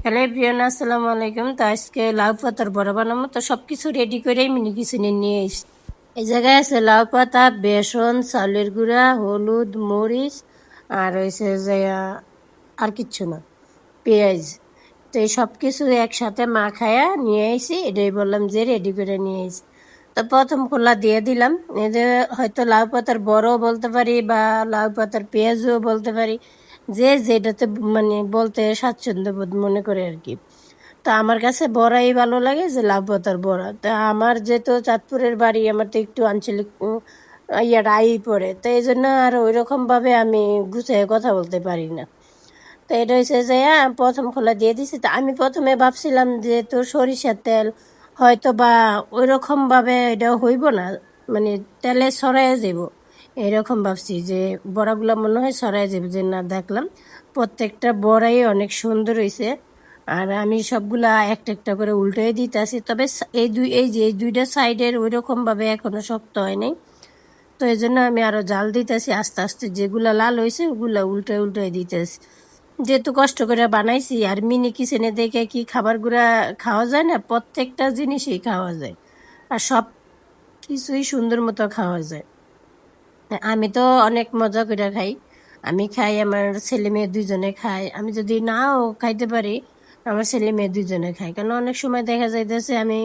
Hello everyone, আসসালামু আলাইকুম। তো আজকে লাউ পাতার বড়া বানাবো। তো সব কিছু রেডি করে মিনি কিচেনে নিয়ে এসেছি। এই জায়গায় আছে লাউ পাতা, বেসন, চাউলের গুঁড়া, হলুদ, মরিচ, আর হয়েছে যে আর কিচ্ছু না, পেঁয়াজ। তো এই সব কিছু একসাথে মাখায়া নিয়ে এসেছি। এটাই বললাম যে রেডি করে নিয়ে এসেছি। তো প্রথম খোলা দিয়ে দিলাম। এই যে হয়তো লাউ পাতার বড়ও বলতে পারি বা লাউ পাতার পেঁয়াজও বলতে পারি, যে যেটাতে মানে বলতে স্বাচ্ছন্দ্য বোধ মনে করে আর কি। তো আমার কাছে বড়াই ভালো লাগে, যে লাউ পাতার বড়া। তা আমার যেহেতু চাঁদপুরের বাড়ি, আমার তো একটু আঞ্চলিক ইয়াটা আই পড়ে, তো এই জন্য আর ওই রকমভাবে আমি গুছিয়ে কথা বলতে পারি না। তো এটা হচ্ছে যে প্রথম খোলা দিয়ে দিছি। তো আমি প্রথমে ভাবছিলাম যে তোর সরিষার তেল হয়তো বা ওই রকমভাবে এটা হইব না, মানে তেলে ছড়াইয়া যাব, এরকম ভাবছি যে বড়াগুলো মনে হয় ছড়াই যাবে। যে না, দেখলাম প্রত্যেকটা বড়াই অনেক সুন্দর হয়েছে। আর আমি সবগুলা একটা একটা করে উল্টে দিতেছি। তবে এই দুইটা সাইডের ওই রকমভাবে এখনো শক্ত হয় নাই। তো এই জন্য আমি আরো জাল দিতেছি আস্তে আস্তে। যেগুলা লাল হয়েছে ওগুলা উল্টে উল্টে দিতেছি, যেহেতু কষ্ট করে বানাইছি। আর মিনি কিচেনে দেখে কি খাবারগুলা খাওয়া যায় না, প্রত্যেকটা জিনিসই খাওয়া যায়, আর সব কিছুই সুন্দর মতো খাওয়া যায়। আমি তো অনেক মজা করে খাই। আমি খাই, আমার ছেলে মেয়ে দুইজনে খায়। আমি যদি নাও খাইতে পারি, আমার ছেলে মেয়ে দুইজনে খায়। কারণ অনেক সময় দেখা যাইতেছে আমি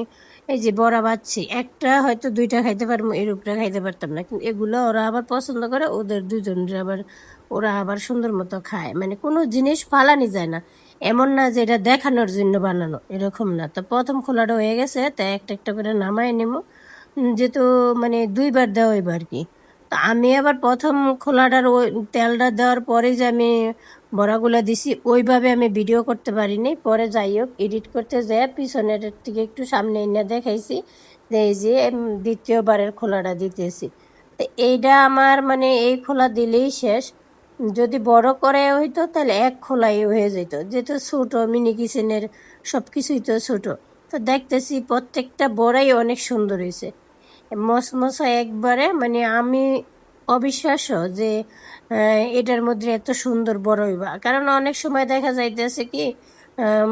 এই যে বড়া বাচ্ছি, একটা হয়তো দুইটা খাইতে পারবো, এর উপরে খাইতে পারতাম না, কিন্তু এগুলো ওরা আবার পছন্দ করে, ওদের দুজনের আবার ওরা আবার সুন্দর মতো খায়। মানে কোনো জিনিস ফালানি যায় না। এমন না যে এটা দেখানোর জন্য বানানো, এরকম না। তো প্রথম খোলাটা হয়ে গেছে, তাই একটা একটা করে নামায় নেব। যেহেতু মানে দুইবার দেওয়া হইব আর কি। তা আমি আবার প্রথম খোলাটার ওই তেলটা দেওয়ার পরে যে আমি বড়াগুলো দিছি, ওইভাবে আমি ভিডিও করতে পারিনি। পরে যাই হোক, এডিট করতে যেয়ে পিছনের থেকে একটু সামনে এনে দেখাইছি যে এই যে দ্বিতীয়বারের খোলাটা দিতেছি। তো এইটা আমার মানে এই খোলা দিলেই শেষ। যদি বড় করে হইতো তাহলে এক খোলাই হয়ে যেত, যেহেতু ছোট মিনি কিচেনের সব কিছুই তো ছোট। তো দেখতেছি প্রত্যেকটা বড়াই অনেক সুন্দর হয়েছে, মশমশা একবারে। মানে আমি অবিশ্বাস্য যে এটার মধ্যে এত সুন্দর বড় হইবা। কারণ অনেক সময় দেখা যাইতেছে কি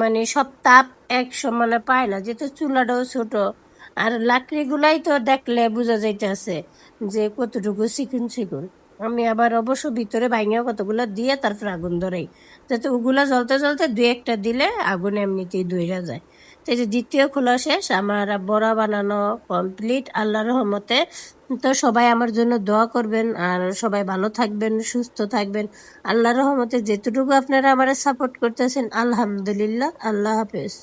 মানে সব তাপ এক সমানে পায় না, যেহেতু চুলাটাও ছোট। আর লাকড়িগুলাই তো দেখলে বোঝা যাইতেছে যে কতটুকু চিকুন চিকুন। আমি আবার অবশ্য ভিতরে ভাঙিয়া কতগুলো দিয়ে তারপর আগুন ধরাই, যাতে ওগুলা জ্বলতে জ্বলতে দুই একটা দিলে আগুন এমনিতেই ধইরা যায়। তো এই যে দ্বিতীয় খোলা শেষ, আমার বড়া বানানো কমপ্লিট আল্লাহর রহমতে। তো সবাই আমার জন্য দোয়া করবেন, আর সবাই ভালো থাকবেন, সুস্থ থাকবেন। আল্লাহর রহমতে যেটুকু আপনারা আমার সাপোর্ট করতেছেন, আলহামদুলিল্লাহ। আল্লাহ হাফেজ।